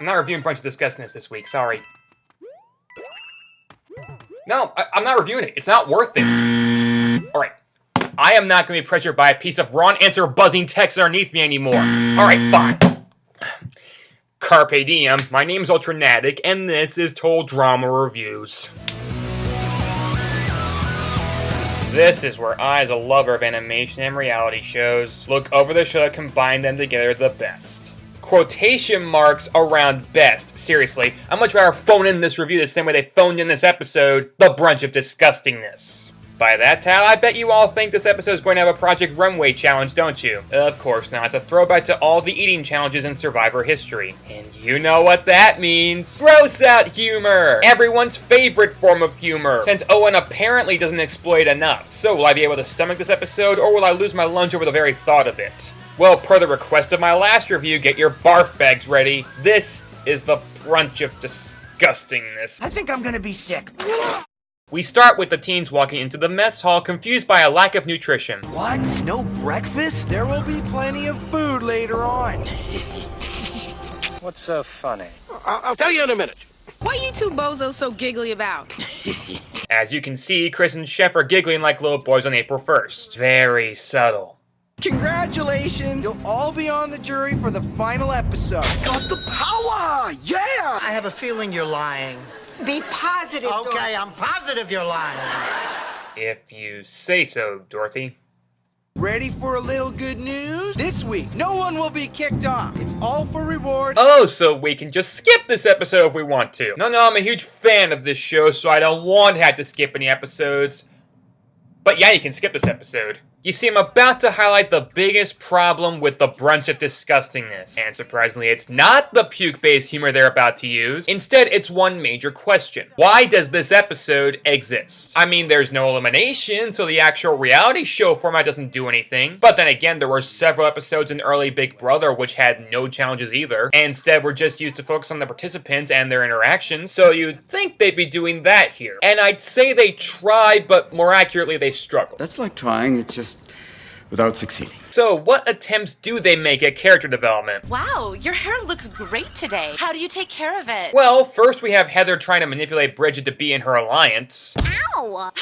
I'm not reviewing Brunch of Disgustingness this week, sorry. No, I'm not reviewing it. It's not worth it. Alright. I am not going to be pressured by a piece of wrong answer buzzing text underneath me anymore. Alright, fine. Carpe diem, my name is Ultranatic, and this is Total Drama Reviews. This is where I, as a lover of animation and reality shows, look over the show that combine them together the best. Quotation marks around best. Seriously, I'd much rather phone in this review the same way they phoned in this episode, The Brunch of Disgustingness. By that title, I bet you all think this episode is going to have a Project Runway challenge, don't you? Of course not. It's a throwback to all the eating challenges in Survivor history. And you know what that means. Gross out humor! Everyone's favorite form of humor, since Owen apparently doesn't exploit enough. So will I be able to stomach this episode, or will I lose my lunch over the very thought of it? Well, per the request of my last review, get your barf bags ready. This is the Brunch of Disgustingness. I think I'm gonna be sick. We start with the teens walking into the mess hall, confused by a lack of nutrition. What? No breakfast? There will be plenty of food later on. What's so funny? I'll tell you in a minute. What are you two bozos so giggly about? As you can see, Chris and Chef are giggling like little boys on April 1st. Very subtle. Congratulations! You'll all be on the jury for the final episode. Got the power! Yeah! I have a feeling you're lying. Be positive. Okay, I'm positive you're lying. If you say so, Dorothy. Ready for a little good news? This week, no one will be kicked off. It's all for rewards. Oh, so we can just skip this episode if we want to. No, I'm a huge fan of this show, so I don't want to have to skip any episodes. But yeah, you can skip this episode. You see, I'm about to highlight the biggest problem with the Brunch of Disgustingness. And surprisingly, it's not the puke-based humor they're about to use. Instead, it's one major question. Why does this episode exist? I mean, there's no elimination, so the actual reality show format doesn't do anything. But then again, there were several episodes in early Big Brother which had no challenges either. And instead, were just used to focus on the participants and their interactions. So you'd think they'd be doing that here. And I'd say they tried, but more accurately, they struggled. That's like trying, it's just without succeeding. So, what attempts do they make at character development? Wow, your hair looks great today. How do you take care of it? Well, first we have Heather trying to manipulate Bridget to be in her alliance. Ow!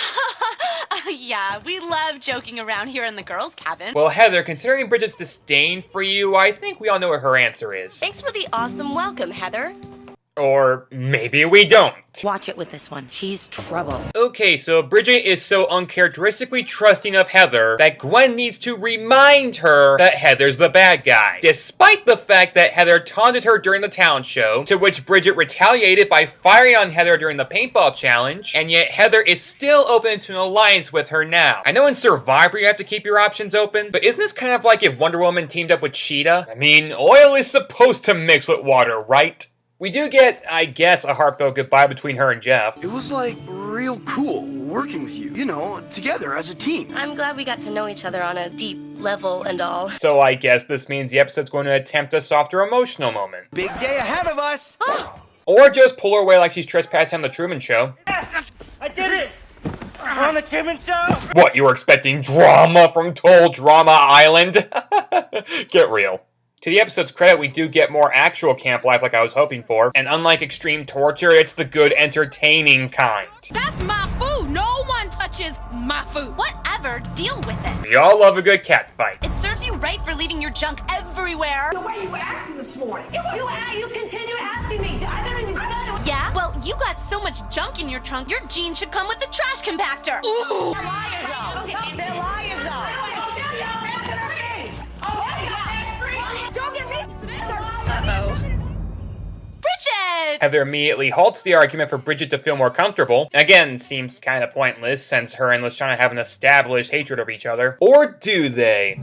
Yeah, we love joking around here in the girls' cabin. Well, Heather, considering Bridget's disdain for you, I think we all know what her answer is. Thanks for the awesome welcome, Heather. Or maybe we don't. Watch it with this one. She's trouble. Okay, so Bridget is so uncharacteristically trusting of Heather that Gwen needs to remind her that Heather's the bad guy. Despite the fact that Heather taunted her during the talent show, to which Bridget retaliated by firing on Heather during the paintball challenge, and yet Heather is still open to an alliance with her now. I know in Survivor you have to keep your options open, but isn't this kind of like if Wonder Woman teamed up with Cheetah? I mean, oil is supposed to mix with water, right? We do get, I guess, a heartfelt goodbye between her and Jeff. It was like real cool working with you, together as a team. I'm glad we got to know each other on a deep level and all. So I guess this means the episode's going to attempt a softer emotional moment. Big day ahead of us. Or just pull her away like she's trespassing on the Truman Show. Yes, I did it! On the Truman Show! What, you were expecting drama from Total Drama Island? Get real. To the episode's credit, we do get more actual camp life like I was hoping for. And unlike extreme torture, it's the good, entertaining kind. That's my food. No one touches my food. Whatever, deal with it. We all love a good cat fight. It serves you right for leaving your junk everywhere. The way you were acting this morning. You continue asking me. I don't even know. Yeah? Well, you got so much junk in your trunk, your jeans should come with the trash compactor. Ooh. They're liars, though. They're liars, though. Don't get me. Uh-oh. Bridget! Heather immediately halts the argument for Bridget to feel more comfortable. Again, seems kind of pointless since her and LaShawna have an established hatred of each other. Or do they?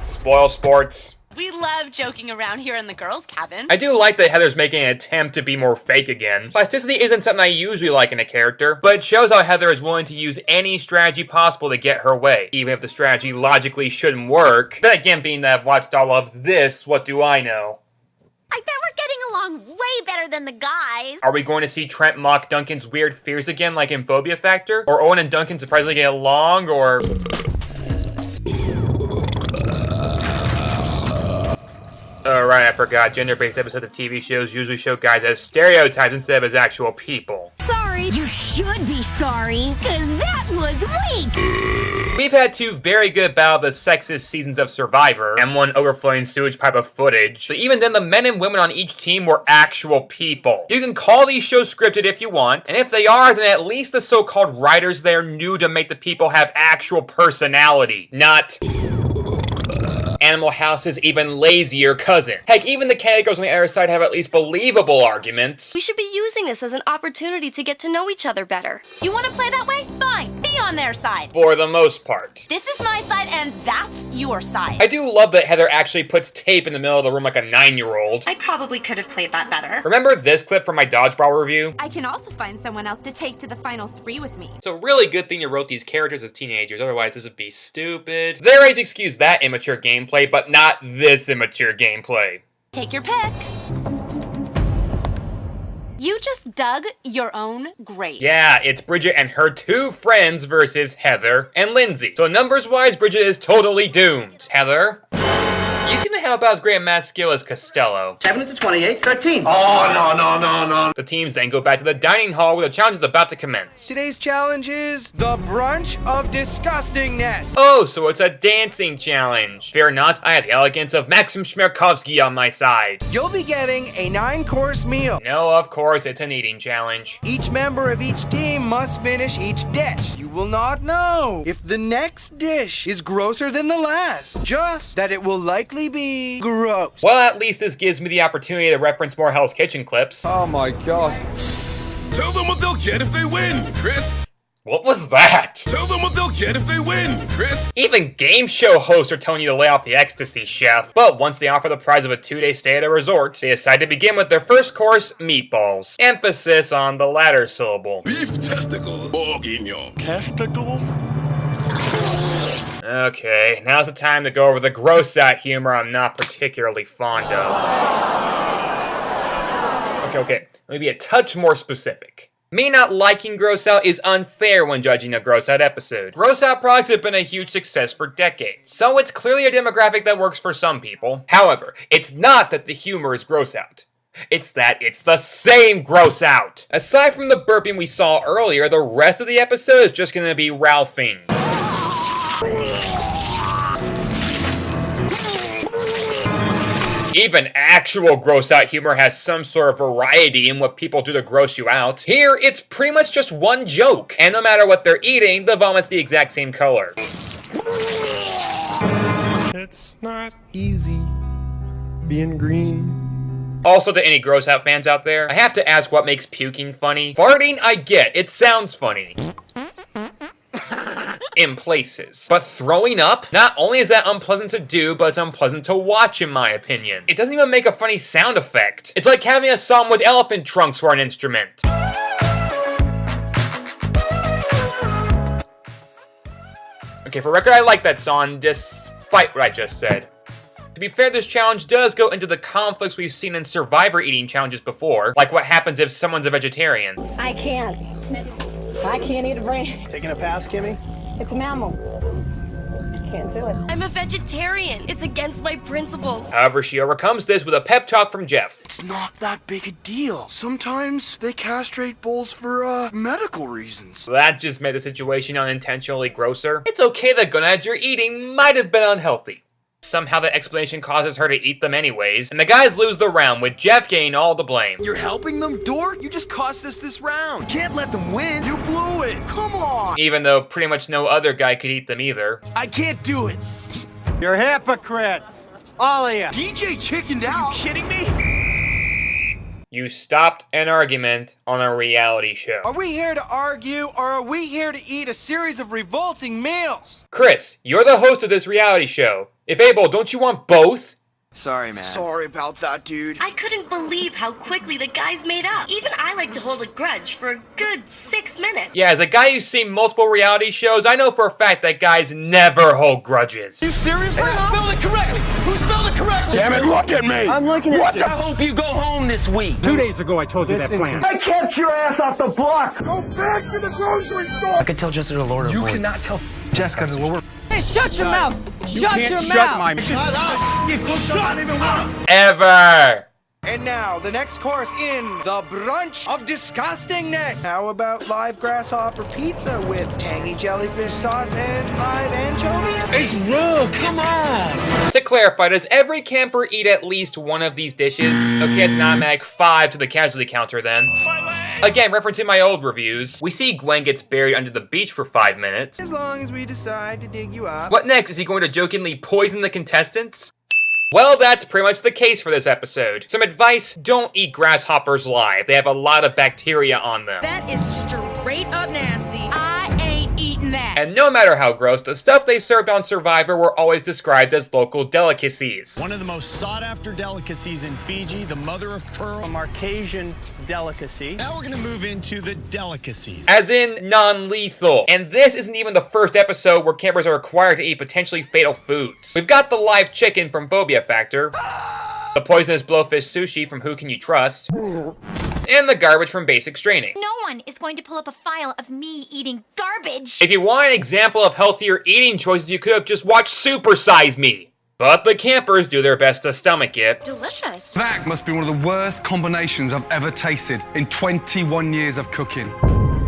Spoil sports. We love joking around here in the girls' cabin. I do like that Heather's making an attempt to be more fake again. Plasticity isn't something I usually like in a character, but it shows how Heather is willing to use any strategy possible to get her way, even if the strategy logically shouldn't work. Then again, being that I've watched all of this, what do I know? I bet we're getting along way better than the guys. Are we going to see Trent mock Duncan's weird fears again like in Phobia Factor? Or Owen and Duncan surprisingly get along, or... Oh, right, I forgot. Gender-based episodes of TV shows usually show guys as stereotypes instead of as actual people. Sorry. You should be sorry, because that was weak. We've had 2 very good Battle of the Sexist seasons of Survivor, and 1 overflowing sewage pipe of footage. But even then, the men and women on each team were actual people. You can call these shows scripted if you want, and if they are, then at least the so-called writers there knew to make the people have actual personality, not Animal House's even lazier cousin. Heck, even the categories on the other side have at least believable arguments. We should be using this as an opportunity to get to know each other better. You want to play that way? Fine. Be on their side. For the most part. This is my side, and that's your side. I do love that Heather actually puts tape in the middle of the room like a 9-year-old. I probably could have played that better. Remember this clip from my dodgeball review? I can also find someone else to take to the final 3 with me. It's a really good thing you wrote these characters as teenagers, otherwise this would be stupid. Their age excuse that immature gameplay, but not this immature gameplay. Take your pick. You just dug your own grave. Yeah, it's Bridget and her 2 friends versus Heather and Lindsay. So numbers-wise, Bridget is totally doomed. Heather? You seem to have about as great a math skill as Costello. 7 to 28, 13. Oh, no. The teams then go back to the dining hall where the challenge is about to commence. Today's challenge is the Brunch of Disgustingness. Oh, so it's a dancing challenge. Fear not, I have the elegance of Maxim Shmerkovsky on my side. You'll be getting a 9-course meal. No, of course, it's an eating challenge. Each member of each team must finish each dish. You will not know if the next dish is grosser than the last, just that it will likely be gross. Well, at least this gives me the opportunity to reference more Hell's Kitchen clips. Oh my gosh. Tell them what they'll get if they win, Chris. What was that? Tell them what they'll get if they win, Chris. Even game show hosts are telling you to lay off the ecstasy, chef. But once they offer the prize of a 2-day stay at a resort, they decide to begin with their first course, meatballs. Emphasis on the latter syllable. Beef testicles, bourguignon. Testicles? Okay, now's the time to go over the gross-out humor I'm not particularly fond of. Okay, let me be a touch more specific. Me not liking gross out is unfair when judging a gross out episode. Gross out products have been a huge success for decades, so it's clearly a demographic that works for some people. However, it's not that the humor is gross out. It's that it's the same gross out. Aside from the burping we saw earlier, the rest of the episode is just gonna be Ralphing. Even actual gross out humor has some sort of variety in what people do to gross you out. Here, it's pretty much just one joke, and no matter what they're eating, the vomit's the exact same color. It's not easy being green. Also, to any gross out fans out there, I have to ask what makes puking funny. Farting, I get, it sounds funny. In places. But throwing up? Not only is that unpleasant to do, but it's unpleasant to watch in my opinion. It doesn't even make a funny sound effect. It's like having a song with elephant trunks for an instrument. Okay, for record, I like that song, despite what I just said. To be fair, this challenge does go into the conflicts we've seen in Survivor eating challenges before, like what happens if someone's a vegetarian. I can't eat a brain. Taking a pass, Kimmy? It's a mammal. Can't do it. I'm a vegetarian. It's against my principles. However, she overcomes this with a pep talk from Jeff. It's not that big a deal. Sometimes they castrate bulls for, medical reasons. That just made the situation unintentionally grosser. It's okay the gonads you're eating might have been unhealthy. Somehow the explanation causes her to eat them anyways, and the guys lose the round, with Jeff getting all the blame. You're helping them, Dork? You just cost us this round. Can't let them win. You blew it. Come on. Even though pretty much no other guy could eat them either. I can't do it. You're hypocrites. All of you. DJ chickened out. Are you kidding me? You stopped an argument on a reality show. Are we here to argue, or are we here to eat a series of revolting meals? Chris, you're the host of this reality show. If able, don't you want both? Sorry, man. Sorry about that, dude. I couldn't believe how quickly the guys made up. Even I like to hold a grudge for a good 6 minutes. Yeah, as a guy who's seen multiple reality shows, I know for a fact that guys never hold grudges. You serious? Who spelled it correctly? Who spelled it correctly? Damn it, look at me! I'm looking at you. I hope you go home this week. 2 days ago, I told you that plan. I kept your ass off the block! Go back to the grocery store! I can tell Jessica to lower her voice. You cannot tell Jessica to lower. Hey, Chris, shut your mouth. Shut your mouth. Shut my Shut up! You don't even want Ever! And now, the next course in the Brunch of Disgustingness. How about live grasshopper pizza with tangy jellyfish sauce and live anchovies? It's raw, come on! To clarify, does every camper eat at least one of these dishes? Okay, it's an automatic 5 to the casualty counter then. Again, referencing my old reviews, we see Gwen gets buried under the beach for 5 minutes. As long as we decide to dig you up. What next? Is he going to jokingly poison the contestants? Well, that's pretty much the case for this episode. Some advice: don't eat grasshoppers live. They have a lot of bacteria on them. That is straight up nasty. I ain't eating that. And no matter how gross, the stuff they served on Survivor were always described as local delicacies. One of the most sought-after delicacies in Fiji, the mother of pearl. A Marcasian delicacy. Now we're gonna move into the delicacies. As in, non-lethal. And this isn't even the first episode where campers are required to eat potentially fatal foods. We've got the live chicken from Phobia Factor, the poisonous blowfish sushi from Who Can You Trust, and the garbage from Basic Straining. No one is going to pull up a file of me eating garbage. If you want an example of healthier eating choices, you could have just watched Super Size Me. But the campers do their best to stomach it. Delicious. That must be one of the worst combinations I've ever tasted in 21 years of cooking.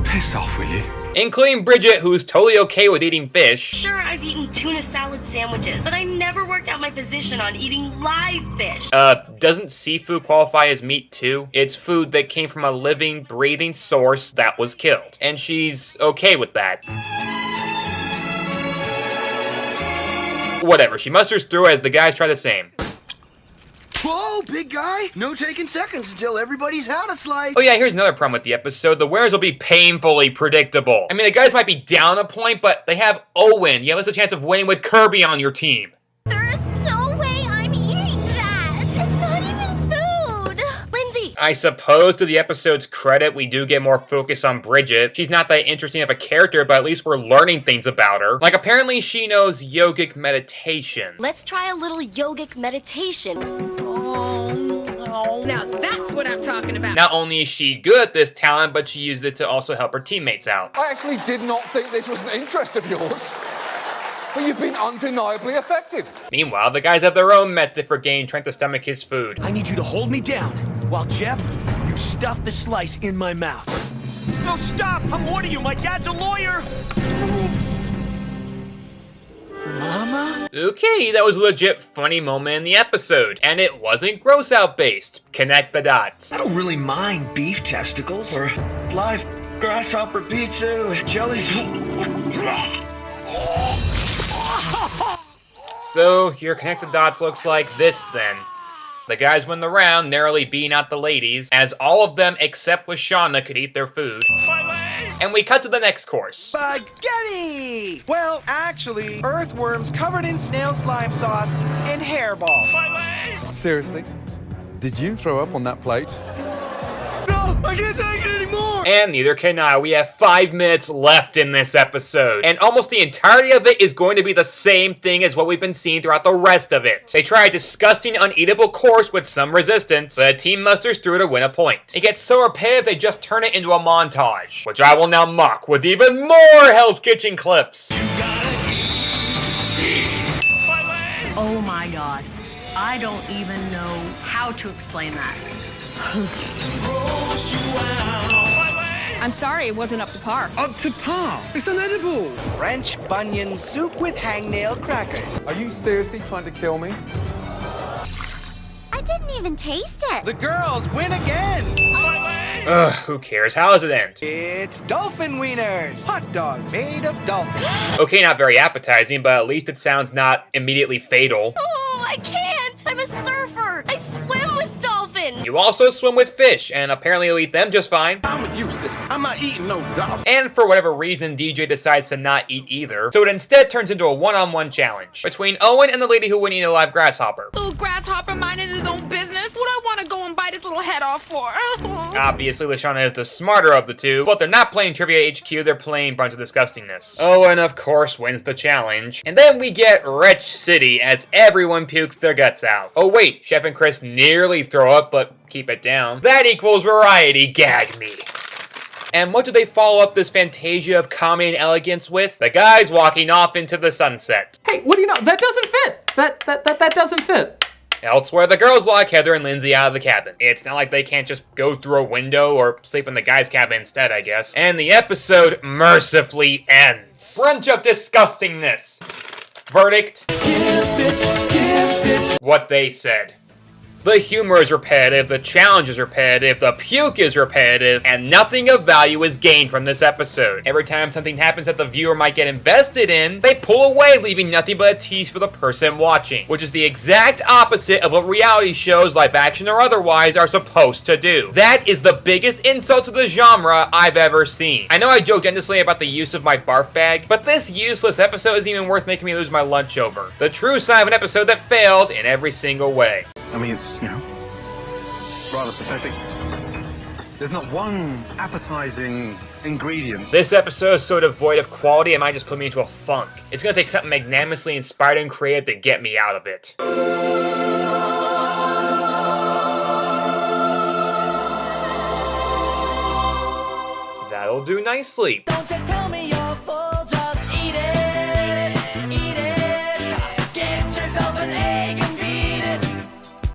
Piss off, will you? Including Bridget, who's totally okay with eating fish. Sure, I've eaten tuna salad sandwiches, but I never worked out my position on eating live fish. Doesn't seafood qualify as meat too? It's food that came from a living, breathing source that was killed. And she's okay with that. Whatever, she musters through as the guys try the same. Whoa, big guy! No taking seconds until everybody's had a slice. Oh yeah, here's another problem with the episode. The winners will be painfully predictable. I mean, the guys might be down a point, but they have Owen. You have a chance of winning with Kirby on your team. There is no way I'm eating that. It's not even food. Lindsay. I suppose to the episode's credit, we do get more focus on Bridget. She's not that interesting of a character, but at least we're learning things about her. Like, apparently she knows yogic meditation. Let's try a little yogic meditation. Now that's what I'm talking about. Not only is she good at this talent, but she used it to also help her teammates out. I actually did not think this was an interest of yours, but you've been undeniably effective. Meanwhile, the guys have their own method for Gain trying to stomach his food. I need you to hold me down while Jeff, you stuff the slice in my mouth. No, stop! I'm warning you, my dad's a lawyer! Mama? Okay, that was a legit funny moment in the episode, and it wasn't gross out based. Connect the dots. I don't really mind beef testicles or live grasshopper pizza with jelly. So, your connected dots looks like this then. The guys win the round, narrowly beating out the ladies, as all of them except Lashana could eat their food. And we cut to the next course. Spaghetti! Well, actually, earthworms covered in snail slime sauce and hairballs. Seriously? Did you throw up on that plate? No, I can't take it anymore! And neither can I. We have 5 minutes left in this episode. And almost the entirety of it is going to be the same thing as what we've been seeing throughout the rest of it. They try a disgusting, uneatable course with some resistance, but a team musters through to win a point. It gets so repetitive they just turn it into a montage, which I will now mock with even more Hell's Kitchen clips. Oh my god. I don't even know how to explain that. I'm sorry, it wasn't up to par. Up to par? It's unedible. French bunion soup with hangnail crackers. Are you seriously trying to kill me? I didn't even taste it. The girls win again. Ugh, who cares? How does it end? It's dolphin wieners. Hot dogs made of dolphin. Okay, not very appetizing, but at least it sounds not immediately fatal. Oh, I can't. I'm a surfer. I swim with dolphins. You also swim with fish, and apparently you'll eat them just fine. I'm with you, sis. I'm not eating no dolphin. And for whatever reason, DJ decides to not eat either, so it instead turns into a one-on-one challenge between Owen and the lady who would eat a live grasshopper. Little grasshopper minding his own business. What I want to go and bite his little head off for? Obviously, Lashana is the smarter of the two, but they're not playing Trivia HQ, they're playing Brunch of Disgustingness. Owen, of course, wins the challenge. And then we get Wretch City as everyone pukes their guts out. Oh wait, Chef and Chris nearly throw up, but keep it down. That equals variety. Gag me. And what do they follow up this fantasia of comedy and elegance with? The guys walking off into the sunset. Hey, what do you know? That doesn't fit. That doesn't fit. Elsewhere, the girls lock Heather and Lindsay out of the cabin. It's not like they can't just go through a window or sleep in the guy's cabin instead, I guess. And the episode mercifully ends. Brunch of Disgustingness. Verdict? Skip it. What they said. The humor is repetitive, the challenge is repetitive, the puke is repetitive, and nothing of value is gained from this episode. Every time something happens that the viewer might get invested in, they pull away, leaving nothing but a tease for the person watching, which is the exact opposite of what reality shows, live action or otherwise, are supposed to do. That is the biggest insult to the genre I've ever seen. I know I joked endlessly about the use of my barf bag, but this useless episode isn't even worth making me lose my lunch over. The true sign of an episode that failed in every single way. I mean, it's, rather pathetic. There's not one appetizing ingredient. This episode is so devoid of quality, it might just put me into a funk. It's gonna take something magnanimously inspired and creative to get me out of it. That'll do nicely. Don't you tell me you're full.